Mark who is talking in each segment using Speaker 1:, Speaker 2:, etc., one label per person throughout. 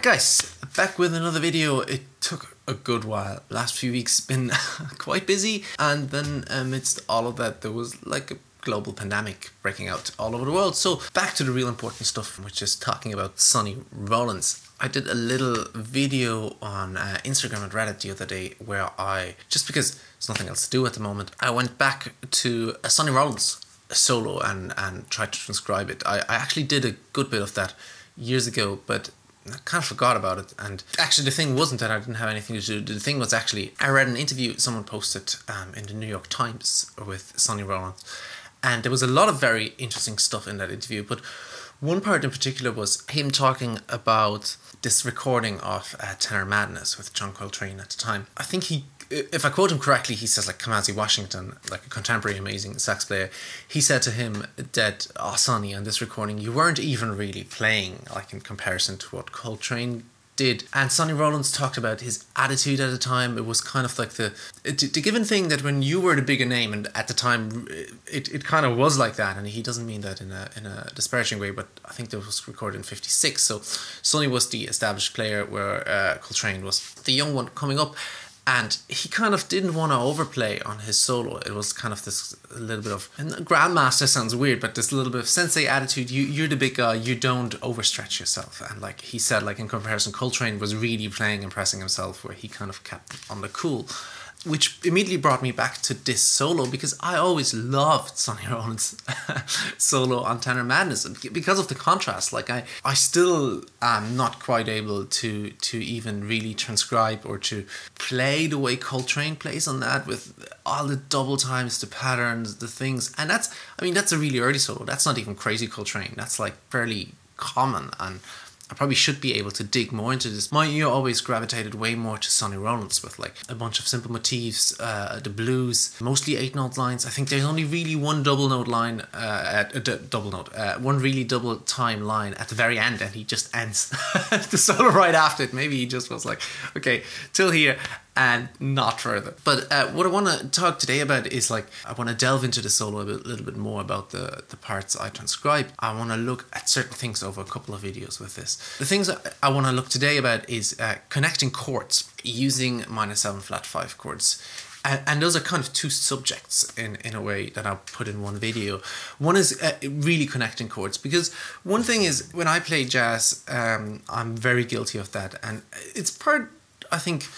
Speaker 1: guys, back with another video. It took a good while. Last few weeks been quite busy, and then amidst all of that there was like a global pandemic breaking out all over the world. So back to the real important stuff, which is talking about Sonny Rollins. I did a little video on Instagram and Reddit the other day where I, just because there's nothing else to do at the moment, I went back to a Sonny Rollins Solo and tried to transcribe it. I actually did a good bit of that years ago, but I kind of forgot about it. And actually the thing wasn't that I didn't have anything to do. The thing was actually I read an interview someone posted in the New York Times with Sonny Rollins, and there was a lot of very interesting stuff in that interview, but one part in particular was him talking about this recording of Tenor Madness with John Coltrane at the time. I think he, if I quote him correctly, he says like Kamasi Washington, like a contemporary amazing sax player, he said to him that, "Oh, Sonny, on this recording you weren't even really playing like in comparison to what Coltrane did." And Sonny Rollins talked about his attitude at the time. It was kind of like the given thing that when you were the bigger name, and at the time it kind of was like that, and he doesn't mean that in a disparaging way, but I think that was recorded in '56, so Sonny was the established player where Coltrane was the young one coming up. And he kind of didn't want to overplay on his solo. It was kind of this little bit of, and grandmaster sounds weird, but this little bit of sensei attitude. You're the big guy, you don't overstretch yourself. And like he said, like in comparison, Coltrane was really playing and pressing himself, where he kind of kept on the cool. Which immediately brought me back to this solo, because I always loved Sonny Rollins' solo on Tenor Madness because of the contrast. Like I still am not quite able to even really transcribe or to play the way Coltrane plays on that, with all the double times, the patterns, the things. And that's a really early solo. That's not even crazy Coltrane. That's like fairly common, and I probably should be able to dig more into this. My ear always gravitated way more to Sonny Rollins with like a bunch of simple motifs, the blues, mostly 8-note lines. I think there's only really one double note line, one really double time line at the very end, and he just ends the solo right after it. Maybe he just was like, okay, till here and not further. But what I want to talk today about is like, I want to delve into the solo a little bit more about the parts I transcribe. I want to look at certain things over a couple of videos with this. The things I want to look today about is connecting chords using -7 flat 5 chords. And those are kind of two subjects in a way that I'll put in one video. One is really connecting chords, because one thing is when I play jazz, I'm very guilty of that. And it's part, I think,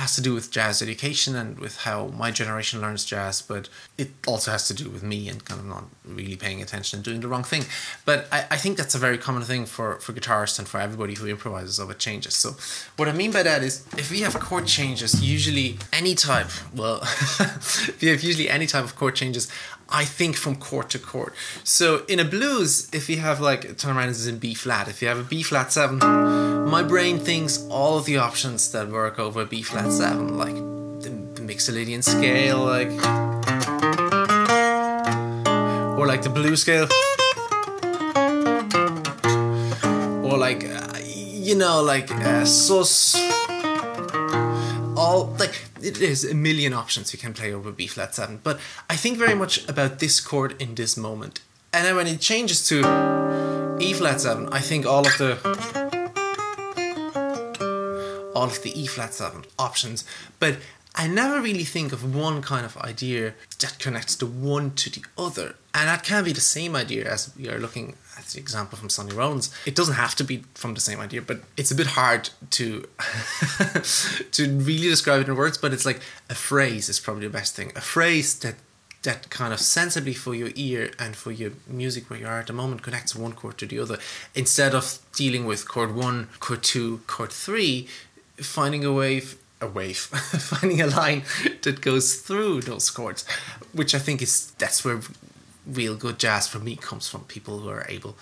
Speaker 1: has to do with jazz education and with how my generation learns jazz, but it also has to do with me and kind of not really paying attention and doing the wrong thing. But I think that's a very common thing for guitarists and for everybody who improvises over changes. So what I mean by that is, if we have chord changes, usually any type, well, if you have usually any type of chord changes, I think from chord to chord. So in a blues, if you have like, Tenor Madness is in B flat, if you have a B flat 7, my brain thinks all of the options that work over B flat 7, like the Mixolydian scale, like, or like the blues scale, or like, you know, like sus, all, like, there's a million options you can play over B flat 7, but I think very much about this chord in this moment. And then when it changes to E flat 7, I think all of the E flat 7 options, but I never really think of one kind of idea that connects the one to the other. And that can be the same idea, as we are looking at the example from Sonny Rollins. It doesn't have to be from the same idea, but it's a bit hard to to really describe it in words. But it's like a phrase is probably the best thing. A phrase that kind of sensibly for your ear and for your music where you are at the moment connects one chord to the other. Instead of dealing with chord 1, chord 2, chord 3, finding finding a line that goes through those chords, which I think that's where real good jazz for me comes from, people who are able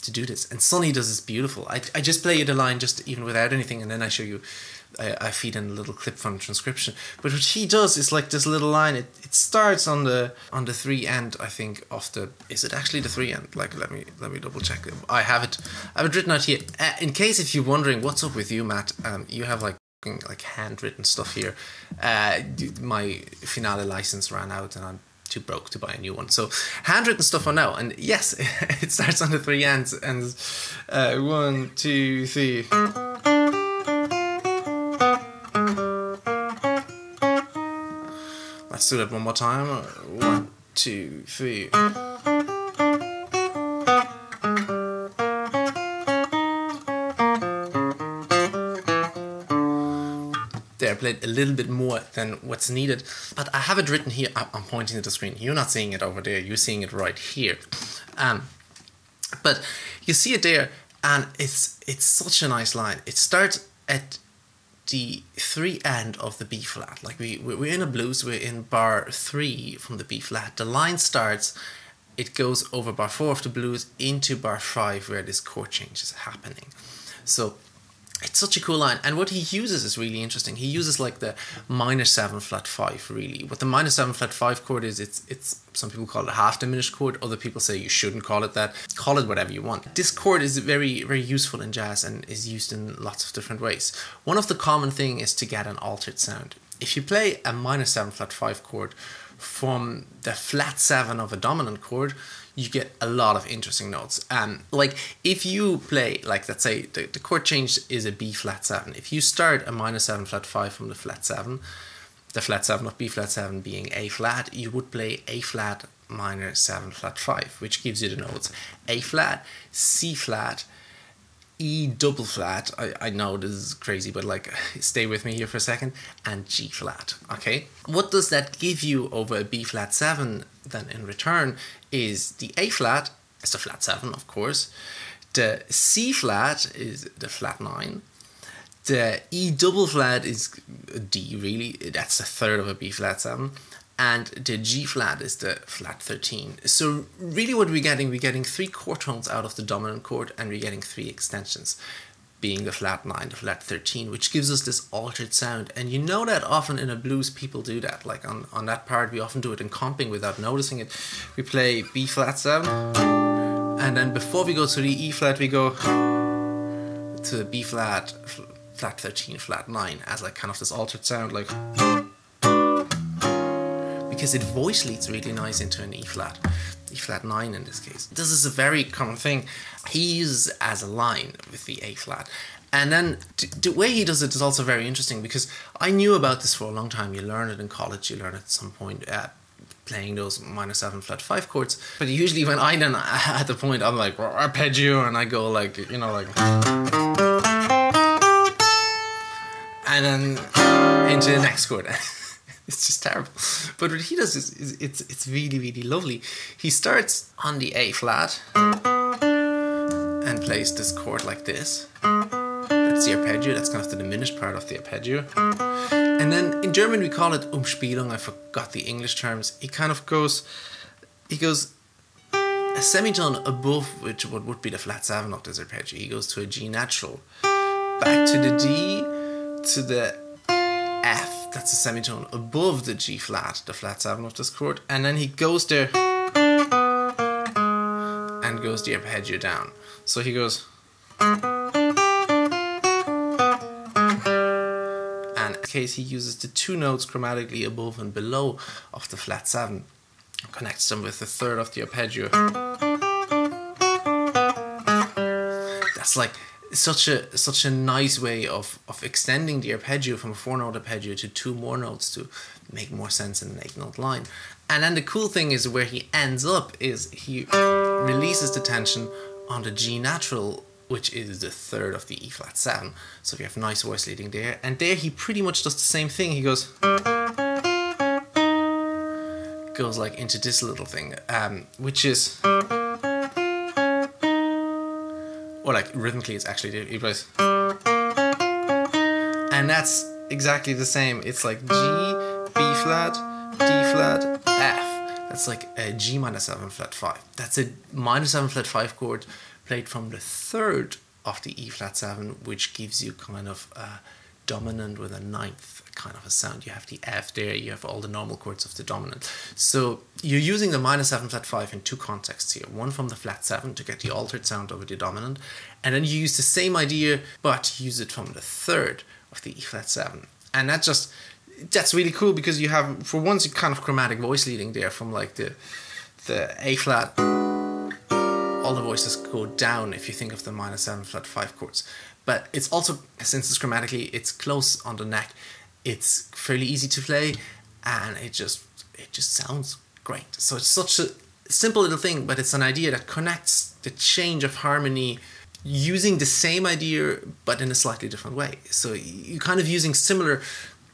Speaker 1: to do this. And Sonny does this beautiful. I just play you the line just even without anything, and then I show you, I feed in a little clip from the transcription. But what he does is like this little line, it starts on the 3 end, I think, of the, is it actually the 3 end? Like, let me double check. I have it written out here. In case if you're wondering what's up with you, Matt, you have like handwritten stuff here. My Finale license ran out and I'm too broke to buy a new one, so handwritten stuff on now. And yes, it starts on the 3 ends, and 1, 2, 3. do that one more time. 1, 2, 3. There, I played a little bit more than what's needed, but I have it written here. I'm pointing at the screen. You're not seeing it over there. You're seeing it right here. But you see it there, and it's such a nice line. It starts at the 3 end of the B flat. Like we're in a blues. We're in bar 3 from the B flat. The line starts. It goes over bar 4 of the blues into bar 5 where this chord change is happening. So it's such a cool line, and what he uses is really interesting. He uses like the -7 flat 5 really. What the -7 flat 5 chord is, it's some people call it a half diminished chord. Other people say you shouldn't call it that. Call it whatever you want. This chord is very, very useful in jazz and is used in lots of different ways. One of the common thing is to get an altered sound. If you play a -7 flat 5 chord from the flat 7 of a dominant chord, you get a lot of interesting notes. Like if you play, like let's say the chord change is a B flat 7. If you start a -7 flat 5 from the flat 7, the flat 7 of B flat 7 being A flat, you would play A flat -7 flat 5, which gives you the notes A flat, C flat, E double flat. I know this is crazy, but like stay with me here for a second, and G flat. Okay, what does that give you over a B flat 7 then in return is the A flat is the flat 7, of course. The C flat is the flat 9. The E double flat is a D really. That's a third of a B flat 7. And the G flat is the flat 13. So really what we're getting 3 chord tones out of the dominant chord, and we're getting 3 extensions, being the flat 9, the flat 13, which gives us this altered sound. And you know that often in a blues people do that. Like on that part we often do it in comping without noticing it. We play B flat 7, and then before we go to the E flat we go to the B flat, flat 13, flat 9 as like kind of this altered sound, like, because it voice leads really nice into an E flat 9 in this case. This is a very common thing he uses as a line with the A flat. And then the way he does it is also very interesting, because I knew about this for a long time. You learn it in college, you learn it at some point playing those -7 flat 5 chords. But usually when I then at the point I'm like arpeggio, and I go like, you know, like, and then into the next chord. It's just terrible. But what he does is it's really, really lovely. He starts on the A flat and plays this chord like this. That's the arpeggio. That's kind of the diminished part of the arpeggio. And then in German we call it Umspielung. I forgot the English terms. He kind of goes, a semitone above which what would be the flat 7 of this arpeggio. He goes to a G natural, back to the D, to the F. That's a semitone above the G flat, the flat 7 of this chord, and then he goes there and goes the arpeggio down. So he goes, and in this case he uses the 2 notes chromatically above and below of the flat 7, connects them with the third of the arpeggio. That's like such a nice way of extending the arpeggio from a 4-note arpeggio to 2 more notes to make more sense in an 8-note line. And then the cool thing is where he ends up is he releases the tension on the G natural, which is the third of the E flat 7. So we have nice voice leading there, and there he pretty much does the same thing. He goes like into this little thing, which is, or like rhythmically it's actually, he plays, and that's exactly the same. It's like G, B flat, D flat, F. That's like a G -7 flat 5. That's a -7 flat 5 chord played from the third of the E flat 7, which gives you kind of a dominant with a 9th kind of a sound. You have the F there, you have all the normal chords of the dominant. So you're using the -7 flat 5 in 2 contexts here. One from the flat 7 to get the altered sound over the dominant, and then you use the same idea but use it from the third of the E flat 7. And that's really cool, because you have, for once, you kind of chromatic voice leading there from like the A flat. All the voices go down if you think of the -7 flat 5 chords. But it's also, since it's chromatically, it's close on the neck, it's fairly easy to play, and it just it just sounds great. So it's such a simple little thing, but it's an idea that connects the change of harmony using the same idea but in a slightly different way. So you're kind of using similar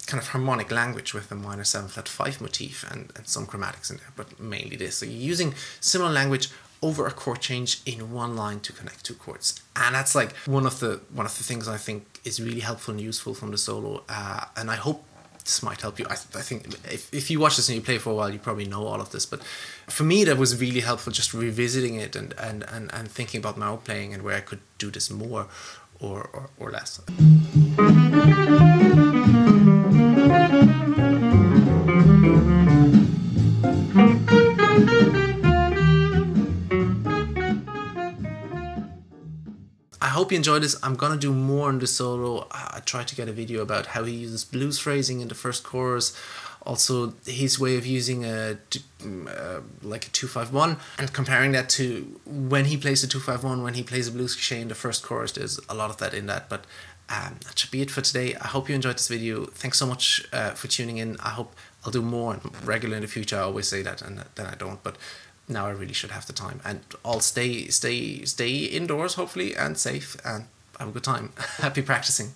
Speaker 1: kind of harmonic language with the minor 7 flat 5 motif and some chromatics in there, but mainly this. So you're using similar language over a chord change in one line to connect two chords, and that's like one of the things I think is really helpful and useful from the solo, and I hope this might help you. I think if you watch this and you play for a while, you probably know all of this, but for me that was really helpful, just revisiting it and thinking about my own playing and where I could do this more or less. I hope you enjoyed this. I'm going to do more on the solo. I tried to get a video about how he uses blues phrasing in the first chorus, also his way of using like a 2-5-1, and comparing that to when he plays the 2-5-1, when he plays a blues cliche in the first chorus. There's a lot of that in that, but that should be it for today. I hope you enjoyed this video. Thanks so much for tuning in. I hope I'll do more regular in the future. I always say that and then I don't, but now I really should have the time. And I'll stay indoors hopefully and safe, and have a good time. Happy practicing.